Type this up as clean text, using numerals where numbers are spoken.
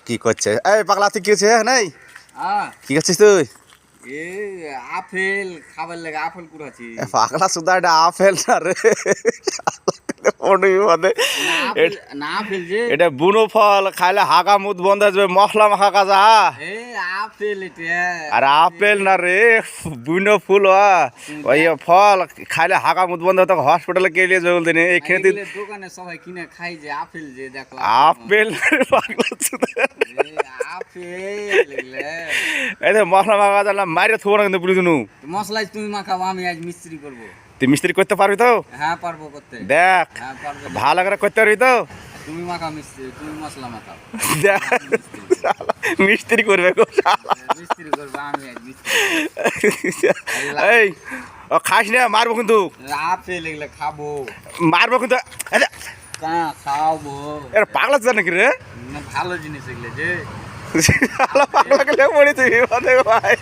কি করছে এই পাগলা তুই কি হচ্ছে নাই হ্যাঁ কি করছিস তুই এ আপেল খাবার লাগে আপেল কুড়াচ্ছি পাগলা সুদা এটা আপেল না রে না আপেল না আপেল যে এটা বুনো ফল খাইলে হাগা মুদ বন্ধ হয়ে যাবে মশলা মাখা কাজা এ আপেল এটা আর আপেল না রে বুনো ফুল ওই ফল খাইলে হাগা মুদ বন্ধ তো হসপিটালে কে নিয়ে যাবে বলতে এখানে তুই দোকানে সবাই কিনে খাই যে আপেল যে দেখলাম আপেল পাগলা সুদা আপেল এগুলা। এই যে মশলা মাখা কাজা মাইরে থুবো না কিন্তু পুলিশ নু মশলা তুমি মাখাবো আমি আজ মিস্ত্রি করবো তুই মিস্ত্রি করতে পারবি তো হ্যাঁ পারবো করতে দেখ হ্যাঁ পারবো ভালো করে করতে পারবি তো তুমি মাখাও মিস্ত্রি তুমি মশলা মাখাও দেখ মিস্ত্রি করবে গো শালা। মিস্ত্রি করবো আমি আজ মিস্ত্রি এই ও খাস না মারবো কিন্তু আপেল এগুলো খাবো মারবো কিন্তু আরে খাওয়াবো এর পাগলা জানে নাকি রে ভালো জিনিস এগুলো যে শালা পাগলা গেলে পড়ে তুই ভাই